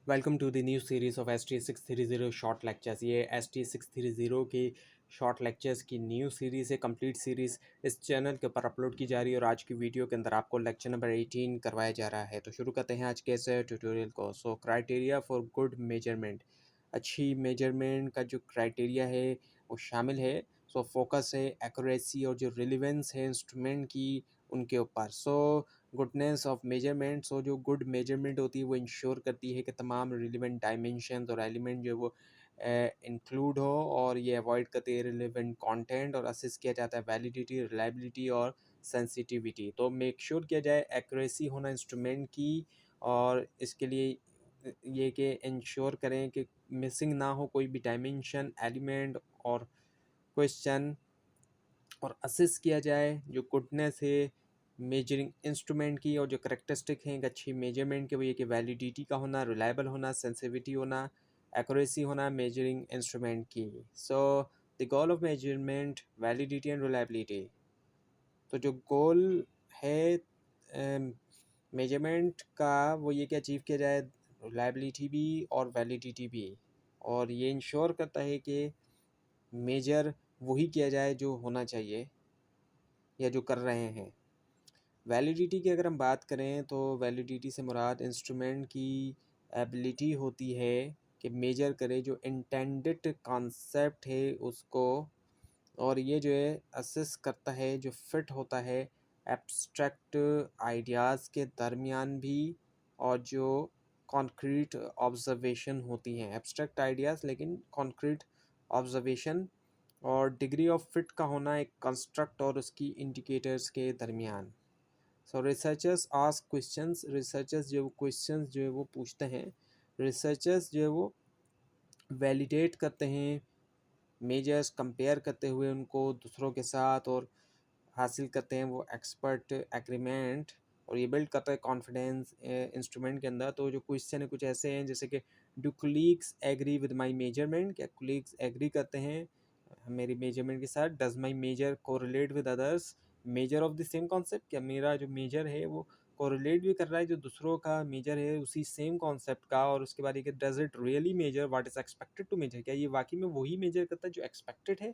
Welcome to the new series of ST630 short lectures. ये ST630 के short lectures की new series है, complete series इस channel के ऊपर अपलोड की जा रही है और आज की वीडियो के अंदर आपको लेक्चर नंबर 18 करवाया जा रहा है। तो शुरू करते हैं आज के इस ट्यूटोरियल को। सो क्राइटेरिया फॉर गुड मेजरमेंट, अच्छी मेजरमेंट का जो क्राइटेरिया है वो शामिल है। सो फोकस है एक्यूरेसी और जो रिलेवेंस है इंस्ट्रूमेंट की उनके ऊपर। सो गुडनेस ऑफ मेजरमेंट, सो जो गुड मेजरमेंट होती है वो इंश्योर करती है कि तमाम रिलेवेंट डायमेंशन और एलिमेंट जो है वो इंक्लूड हो और ये अवॉइड करते हैं रिलेवेंट कंटेंट और असिस्ट किया जाता है वैलिडिटी, रिलायबिलिटी और सेंसिटिविटी। तो मेक श्योर किया जाए एक्यूरेसी होना इंस्ट्रूमेंट की और इसके लिए ये कि इंश्योर करें कि मिसिंग ना हो कोई भी डायमेंशन, एलिमेंट और क्वेश्चन, और असिस्ट किया जाए जो गुडनेस है मेजरिंग इंस्ट्रूमेंट की और जो करेक्टरिस्टिक हैं एक अच्छी मेजरमेंट के वो ये कि वैलिडिटी का होना, रिलायबल होना, सेंसिटिविटी होना, एक्यूरेसी होना मेजरिंग इंस्ट्रूमेंट की। So the goal of measurement, validity and reliability. तो जो गोल है मेजरमेंट का वो ये कि अचीव किया जाए रिलायबिलिटी भी और वैलिडिटी भी, और ये इंश्योर करता है कि मेजर वही किया जाए जो होना चाहिए या जो कर रहे हैं। वैलिडिटी की अगर हम बात करें तो वैलिडिटी से मुराद इंस्ट्रूमेंट की एबिलिटी होती है कि मेजर करे जो इंटेंडेड कॉन्सेप्ट है उसको, और ये जो है असेस करता है जो फिट होता है एब्स्ट्रैक्ट आइडियाज़ के दरमियान भी और जो कॉन्क्रीट ऑब्जर्वेशन होती हैं। एब्स्ट्रैक्ट आइडियाज़ लेकिन कॉन्क्रीट ऑब्जर्वेशन और डिग्री ऑफ फिट का होना एक कंस्ट्रक्ट और उसकी इंडिकेटर्स के दरमियान। सो रिसर्चर्स आस्क क्वेश्चंस, रिसर्चर्स जो क्वेश्चंस जो है वो पूछते हैं। रिसर्चर्स जो है वो वैलिडेट करते हैं मेजर्स, कंपेयर करते हुए उनको दूसरों के साथ, और हासिल करते हैं वो एक्सपर्ट एग्रीमेंट, और ये बिल्ड करता है कॉन्फिडेंस इंस्ट्रूमेंट के अंदर। तो जो क्वेश्चन है कुछ ऐसे हैं जैसे कि do colleagues agree with my measurement, क्या कोलीग्स एग्री करते हैं मेरी मेजरमेंट के साथ। Does my measure correlate with others measure of the same concept, क्या मेरा जो मेजर है वो कोरिलेट भी कर रहा है जो दूसरों का मेजर है उसी सेम कॉन्सेप्ट का। और उसके बाद ये कि does it really measure what is expected to measure, क्या ये वाकई में वही मेजर करता है जो एक्सपेक्टेड है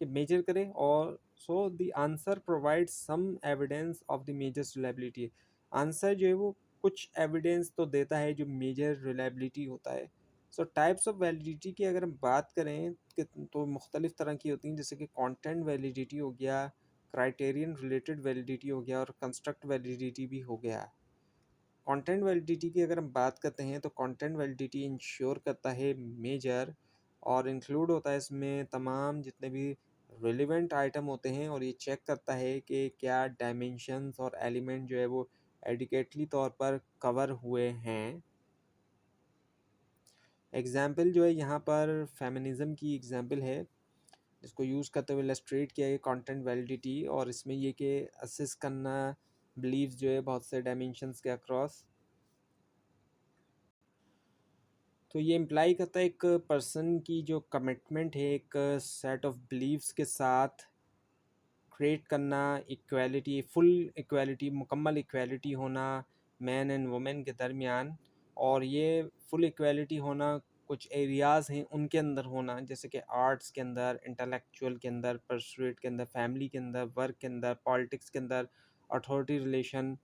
कि मेजर करें। और so the answer provide some evidence of the measure's reliability, answer जो है वो कुछ एविडेंस तो देता है जो मेजर रिलायबिलिटी होता है। सो टाइप्स ऑफ वैलिडिटी की अगर हम बात करें तो मुख्तलिफ़ तरह की होती हैं, जैसे कि कंटेंट वैलिडिटी हो गया, क्राइटेरियन रिलेटेड वैलिडिटी हो गया और कंस्ट्रक्ट वैलिडिटी भी हो गया। कंटेंट वैलिडिटी की अगर हम बात करते हैं तो कंटेंट वैलिडिटी इंश्योर करता है मेजर और इंक्लूड होता है इसमें तमाम जितने भी रिलेवेंट आइटम होते हैं, और ये चेक करता है कि क्या डायमेंशंस और एलिमेंट जो है वो एडिकेटली तौर पर कवर हुए हैं। एग्जाम्पल जो है यहाँ पर फेमिनिज़म की एग्जाम्पल है जिसको यूज़ करते हुए इलस्ट्रेट किया है कंटेंट वैलिडिटी, और इसमें ये कि असेस करना बिलीव्स जो है बहुत से डायमेंशंस के अक्रॉस। तो ये इम्प्लाई करता है एक पर्सन की जो कमिटमेंट है एक सेट ऑफ बिलीव्स के साथ क्रिएट करना, इक्वालिटी, फुल इक्वालिटी, मुकम्मल इक्वालिटी होना मैन एंड वुमेन के दरमियान। और ये फुल इक्वालिटी होना कुछ एरियाज़ हैं उनके अंदर होना, जैसे कि आर्ट्स के अंदर, इंटेलेक्चुअल के अंदर, परसुएट के अंदर, फैमिली के अंदर, वर्क के अंदर, पॉलिटिक्स के अंदर, अथॉरिटी रिलेशन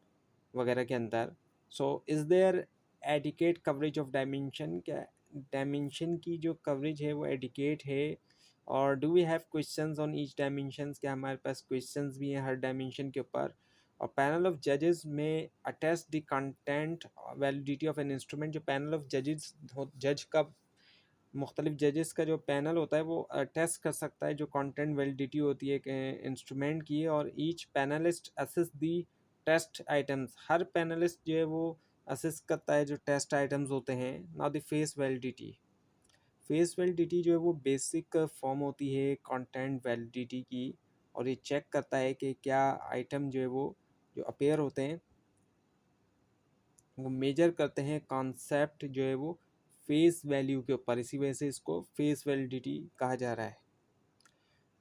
वगैरह के अंदर। So is there adequate coverage of dimension, क्या डायमेंशन की जो कवरेज है वो एडिकेट है। और do we have questions on each dimensions, क्या हमारे पास क्वेश्चंस भी हैं हर डायमेंशन के ऊपर। और पैनल ऑफ जजेस में attest the content validity of an instrument, जो पैनल ऑफ जजेस जज का मुख्तलिफ जजेस का जो पैनल होता है वो टेस्ट कर सकता है जो कंटेंट वैलिडिटी होती है इंस्ट्रूमेंट की। और ईच पैनलिस्ट असेस दी टेस्ट आइटम्स, हर पैनलिस्ट जो है वो असेस करता है जो टेस्ट आइटम्स होते हैं। Now the face validity, face validity जो है वो बेसिक फॉर्म होती है कंटेंट वैलिडिटी की, और ये चेक करता है कि क्या आइटम जो है वो जो अपेयर होते हैं वो मेजर करते हैं कॉन्सेप्ट जो है वो फेस वैल्यू के ऊपर, इसी वजह से इसको फेस वैलिडिटी कहा जा रहा है।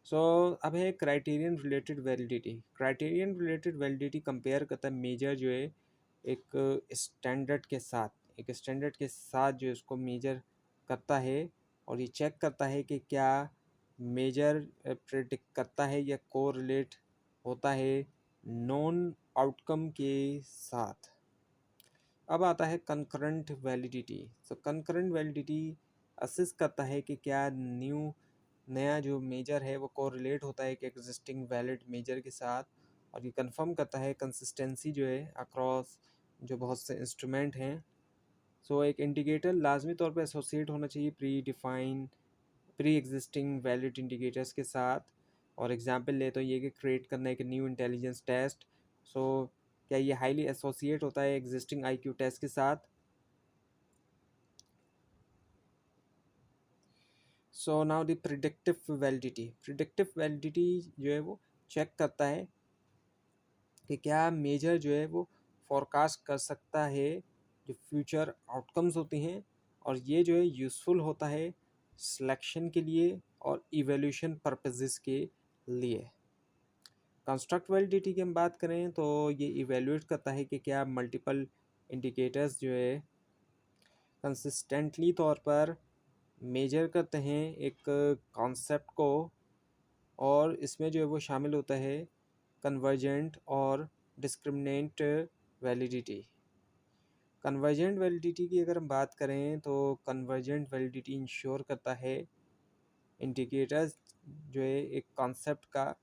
सो अब है criterion related validity. Criterion related validity compare करता है मेजर जो है एक स्टैंडर्ड के साथ, एक स्टैंडर्ड के साथ जो है उसको मेजर करता है, और ये चेक करता है कि क्या मेजर प्रेडिक्ट करता है या कोरिलेट होता है नॉन आउटकम के साथ। अब आता है कंकरेंट वैलिडिटी। सो कंकरेंट वैलिडिटी असिस्ट करता है कि क्या नया जो मेजर है वो कोरिलेट होता है एक एग्जिस्टिंग वैलिड मेजर के साथ, और ये कंफर्म करता है कंसिस्टेंसी जो है अक्रॉस जो बहुत से इंस्ट्रूमेंट हैं। सो एक इंडिकेटर लाजमी तौर पे एसोसिएट होना चाहिए प्री एग्जिस्टिंग वैलिड इंडिकेटर्स के साथ। और एग्जांपल ले तो ये कि क्रिएट करना एक न्यू इंटेलिजेंस टेस्ट। सो क्या ये हाईली एसोसिएट होता है एग्जिस्टिंग आईक्यू टेस्ट के साथ। So now the predictive validity जो है वो चेक करता है कि क्या मेजर जो है वो फोरकास्ट कर सकता है जो फ्यूचर आउटकम्स होती हैं, और ये जो है यूज़फुल होता है सिलेक्शन के लिए और इवैल्यूएशन पर्पसेस के लिए। कंस्ट्रक्ट वैलिडिटी की हम बात करें तो ये इवैल्यूएट करता है कि क्या मल्टीपल इंडिकेटर्स जो है कंसिस्टेंटली तौर पर मेजर करते हैं एक कॉन्सेप्ट को, और इसमें जो है वो शामिल होता है कन्वर्जेंट और डिस्क्रिमिनेंट वैलिडिटी। कन्वर्जेंट वैलिडिटी की अगर हम बात करें तो कन्वर्जेंट वैलिडिटी इंश्योर करता है इंडिकेटर्स जो है एक कॉन्सेप्ट का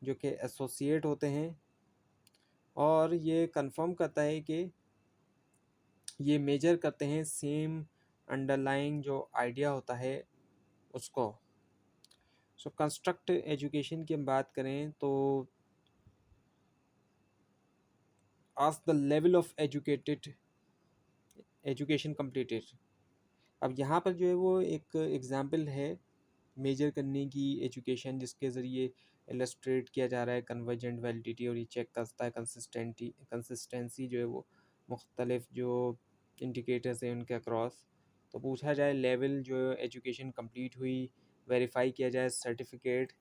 जो कि एसोसिएट होते हैं, और ये कंफर्म करता है कि ये मेजर करते हैं सेम अंडरलाइंग जो आइडिया होता है उसको। सो कंस्ट्रक्ट एजुकेशन की हम बात करें तो ask the level of education completed. अब यहाँ पर जो है वो एक एग्जांपल है मेजर करने की एजुकेशन जिसके ज़रिए इलस्ट्रेट किया जा रहा है कन्वर्जेंट वैलिडिटी, और ये चेक करता है कंसिस्टेंसी जो है वो मुख्तलिफ जो इंडिकेटर्स हैं उनके अक्रॉस। तो पूछा जाए लेवल जो एजुकेशन कंप्लीट हुई, वेरीफाई किया जाए सर्टिफिकेट,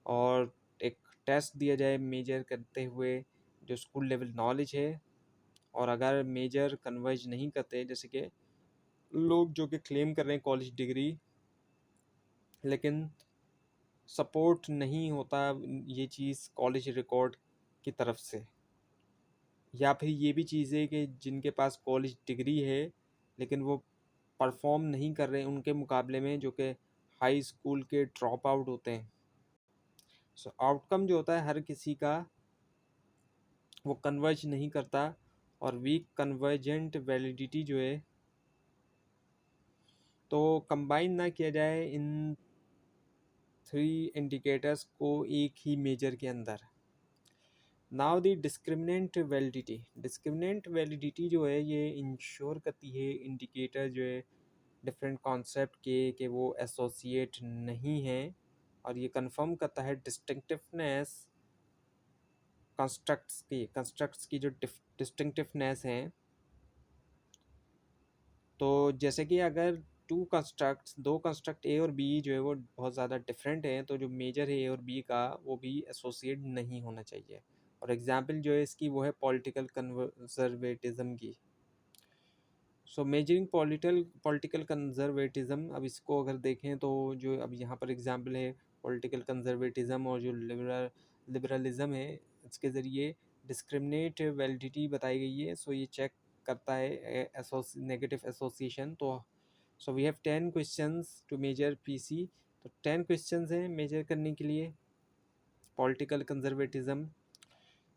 और एक टेस्ट दिया जाए मेजर करते हुए जो स्कूल लेवल नॉलेज है। और अगर मेजर कन्वर्ज नहीं करते, जैसे कि लोग जो कि क्लेम कर रहे हैं कॉलेज डिग्री लेकिन सपोर्ट नहीं होता ये चीज़ कॉलेज रिकॉर्ड की तरफ से, या फिर ये भी चीज़ है कि जिनके पास कॉलेज डिग्री है लेकिन वो परफॉर्म नहीं कर रहे हैं उनके मुकाबले में जो कि हाई स्कूल के ड्रॉप आउट होते हैं। सो आउटकम जो होता है हर किसी का वो कन्वर्ज नहीं करता, और वीक कन्वर्जेंट वैलिडिटी जो है तो कंबाइन ना किया जाए इन 3 इंडिकेटर्स को एक ही मेजर के अंदर। नाउ दी डिस्क्रिमिनेंट वैलिडिटी जो है ये इंश्योर करती है इंडिकेटर जो है डिफरेंट कॉन्सेप्ट के कि वो एसोसिएट नहीं है, और ये कंफर्म करता है डिस्टिंक्टिवनेस कंस्ट्रक्ट्स की जो डिस्टिंक्टिवनेस हैं। तो जैसे कि अगर दो कंस्ट्रक्ट ए और बी जो है वो बहुत ज़्यादा डिफरेंट हैं तो जो मेजर है ए और बी का वो भी एसोसिएट नहीं होना चाहिए। और एग्जांपल जो है इसकी वो है पॉलिटिकल कंजर्वेटिज्म की। सो मेजरिंग पॉलिटिकल कंजर्वेटिज्म, अब इसको अगर देखें तो जो अब यहाँ पर एग्जांपल है पॉलिटिकल कंजर्वेटिज्म और जो लिबरलिज्म है इसके ज़रिए डिस्क्रिमिनेट वैलिडिटी बताई गई है। सो ये चेक करता है नेगेटिव एसोसिएशन। तो so we have 10 questions to measure PC. तो 10 क्वेश्चंस हैं मेजर करने के लिए political conservatism.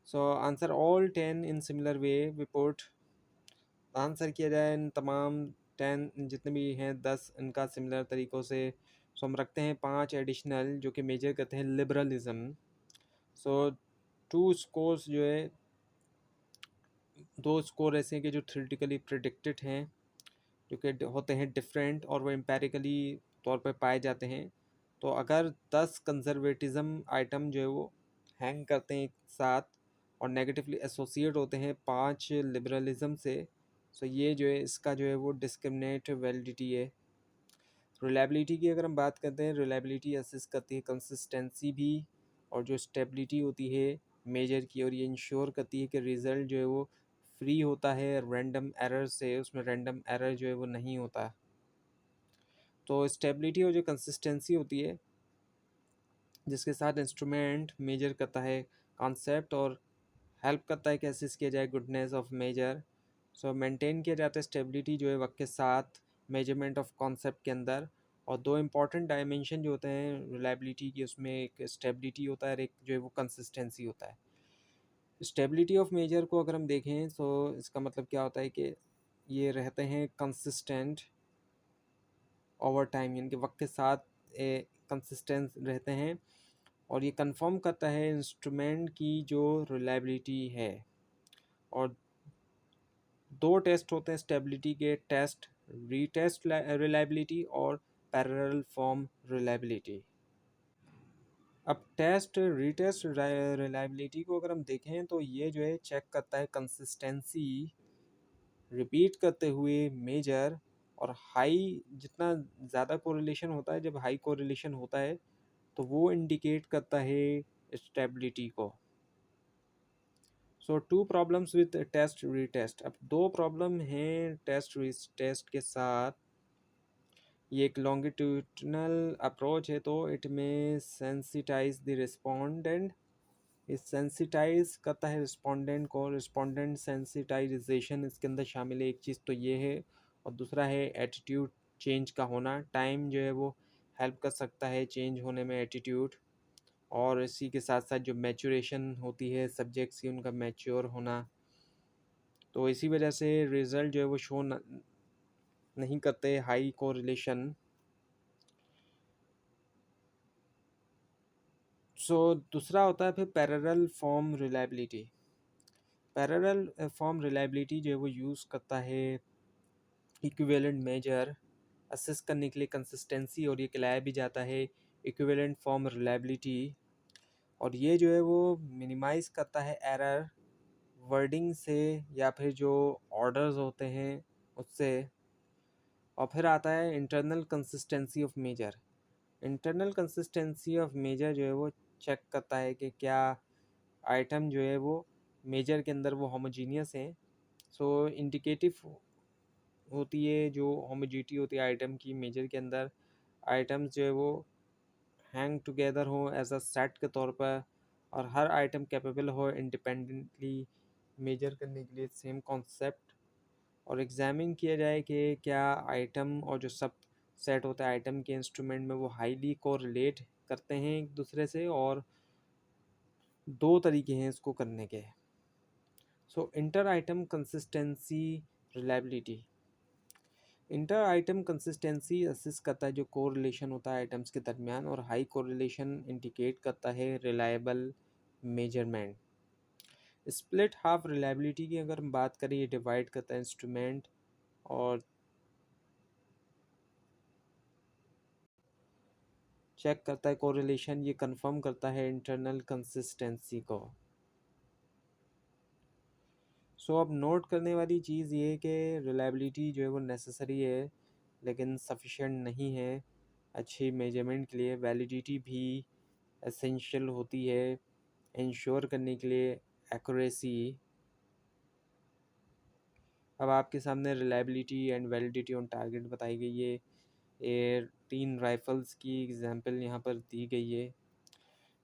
So answer all 10 in similar way report. Answer किया जाए इन तमाम 10 जितने भी हैं 10 इनका सिमिलर तरीक़ों से। सो हम रखते हैं 5 एडिशनल जो कि मेजर करते हैं लिबरलिज्म। सो 2 स्कोर्स जो है 2 स्कोर ऐसे हैं कि जो थ्योरेटिकली प्रेडिक्टेड हैं जो कि होते हैं डिफरेंट और वो एम्पेरिकली तौर पे पाए जाते हैं। तो अगर 10 कंजर्वेटिज्म आइटम जो है वो हैंग करते हैं एक साथ और नेगेटिवली एसोसिएट होते हैं 5 लिबरलिज्म से, सो ये जो है इसका जो है वो डिस्क्रिमिनेट वैलिडिटी है। रिलायबिलिटी की अगर हम बात करते हैं, रिलायबिलिटी असिस्ट करती है कंसिस्टेंसी भी और जो स्टेबिलिटी होती है मेजर की, और ये इंश्योर करती है कि रिज़ल्ट जो है वो फ्री होता है रैंडम एरर से, उसमें रैंडम एरर जो है वो नहीं होता। तो स्टेबिलिटी और जो कंसिस्टेंसी होती है जिसके साथ इंस्ट्रूमेंट मेजर करता है कॉन्सेप्ट और हेल्प करता है कि असेस किया जाए goodness of measure. So maintain किया जाता है स्टेबिलिटी जो है वक्त के साथ मेजरमेंट ऑफ कॉन्सेप्ट के अंदर। और दो इंपॉर्टेंट डायमेंशन जो होते हैं रिलायबिलिटी की, उसमें एक स्टेबिलिटी होता है और एक जो है वो कंसिस्टेंसी होता है। स्टेबिलिटी ऑफ मेजर को अगर हम देखें तो इसका मतलब क्या होता है कि ये रहते हैं कंसिस्टेंट ओवर टाइम, यानी कि वक्त के साथ कंसिस्टेंट रहते हैं। और ये कंफर्म करता है इंस्ट्रूमेंट की जो रिलायबिलिटी है। और दो टेस्ट होते हैं स्टेबिलिटी के, टेस्ट रीटेस्ट रिलायबिलिटी और पैरेलल फॉर्म रिलायबिलिटी। अब टेस्ट रीटेस्ट रिलायबिलिटी को अगर हम देखें तो ये जो है चेक करता है कंसिस्टेंसी रिपीट करते हुए मेजर। और हाई, जितना ज़्यादा कोरिलेशन होता है, जब हाई कोरिलेशन होता है तो वो इंडिकेट करता है स्टेबिलिटी को। So two problems with test retest. अब दो प्रॉब्लम हैं टेस्ट रीटेस्ट के साथ। ये एक लॉन्गिट्यूडनल अप्रोच है, तो इट में सेंसिटाइज द रिस्पोंडेंट। इस सेंसिटाइज करता है रिस्पोंडेंट को, रिस्पोंडेंट सेंसिटाइजेशन इसके अंदर शामिल है। एक चीज़ तो ये है, और दूसरा है एटीट्यूड चेंज का होना। टाइम जो है वो हेल्प कर सकता है चेंज होने में एटीट्यूड। और इसी के साथ साथ जो मैचुरेशन होती है सब्जेक्ट्स की, उनका मैच्योर होना। तो इसी वजह से रिज़ल्ट जो है वो शो नहीं करते हाई कोरिलेशन। सो दूसरा होता है फिर parallel form reliability. Parallel form reliability जो है वो यूज़ करता है इक्विवेलेंट मेजर असेस करने के लिए कंसिस्टेंसी, और ये कहलाया भी जाता है इक्विवेलेंट फॉर्म रिलायबिलिटी। और ये जो है वो मिनिमाइज़ करता है एरर वर्डिंग से या फिर जो ऑर्डर्स होते हैं उससे। और फिर आता है internal consistency of measure. Internal consistency of measure जो है वो चेक करता है कि क्या आइटम जो है वो मेजर के अंदर वो होमोजीनियस हैं। सो इंडिकेटिव होती है जो होमोजिनिटी होती है आइटम की मेजर के अंदर। आइटम्स जो है वो हैंग टुगेदर हो एज अ सेट के तौर पर, और हर आइटम कैपेबल हो इंडिपेंडेंटली मेजर करने के लिए सेम कॉन्सेप्ट। और एग्जामिन किया जाए कि क्या आइटम और जो सब सेट होता है आइटम के इंस्ट्रूमेंट में वो हाईली कोरिलेट करते हैं एक दूसरे से। और दो तरीके हैं इसको करने के। So inter item consistency reliability. Inter item consistency assess करता है जो कोरिलेशन होता है आइटम्स के दरमियान, और हाई कोरिलेशन इंडिकेट करता है reliable measurement. Split half reliability की अगर हम बात करें, ये डिवाइड करता है इंस्ट्रूमेंट और चेक करता है कोरिलेशन, ये कंफर्म करता है इंटरनल कंसिस्टेंसी को। सो अब नोट करने वाली चीज़ ये है कि रिलायबिलिटी जो है वो नेसेसरी है लेकिन सफिशेंट नहीं है अच्छी मेजरमेंट के लिए। वैलिडिटी भी एसेंशियल होती है इंश्योर करने के लिए एक्यूरेसी। अब आपके सामने reliability and validity on target बताई गई है। ये 3 राइफ़ल्स की एग्जांपल यहाँ पर दी गई है,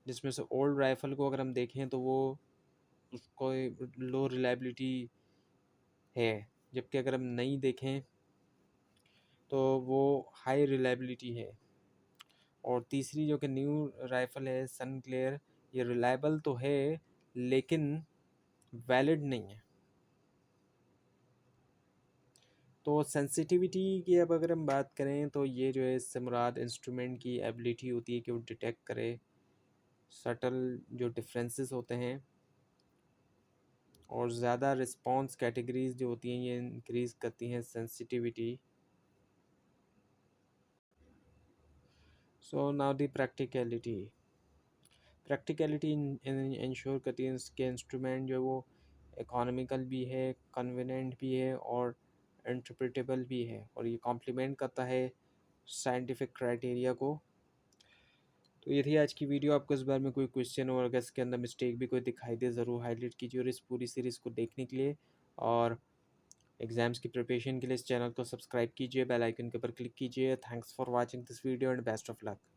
जिसमें से ओल्ड राइफ़ल को अगर हम देखें तो वो उसको लो रिलायबिलिटी है, जबकि अगर हम नई देखें तो वो हाई रिलायबिलिटी है। और तीसरी जो कि न्यू राइफ़ल है सन क्लेयर, ये रिलायबल तो है लेकिन वैलिड नहीं है। तो सेंसिटिविटी की अब अगर हम बात करें तो ये जो है इससे मुराद इंस्ट्रूमेंट की एबिलिटी होती है कि वो डिटेक्ट करे सटल जो डिफरेंसेस होते हैं। और ज़्यादा रिस्पॉन्स कैटेगरीज जो होती हैं ये इंक्रीज़ करती हैं sensitivity. So now the practicality ensure करती है इसके इंस्ट्रूमेंट जो है वो इकोनॉमिकल भी है, कन्वीनियंट भी है और इंटरप्रेटेबल भी है, और ये कॉम्प्लीमेंट करता है साइंटिफिक क्राइटेरिया को। तो ये थी आज की वीडियो। आपको इस बारे में कोई क्वेश्चन और अगर इसके अंदर मिस्टेक भी कोई दिखाई दे ज़रूर हाईलाइट कीजिए, और इस पूरी सीरीज़ को देखने के लिए और एग्ज़ाम्स की प्रिपरेशन के लिए इस चैनल को सब्सक्राइब कीजिए, बेल आइकन के ऊपर क्लिक कीजिए। Thanks for watching this video and best of luck.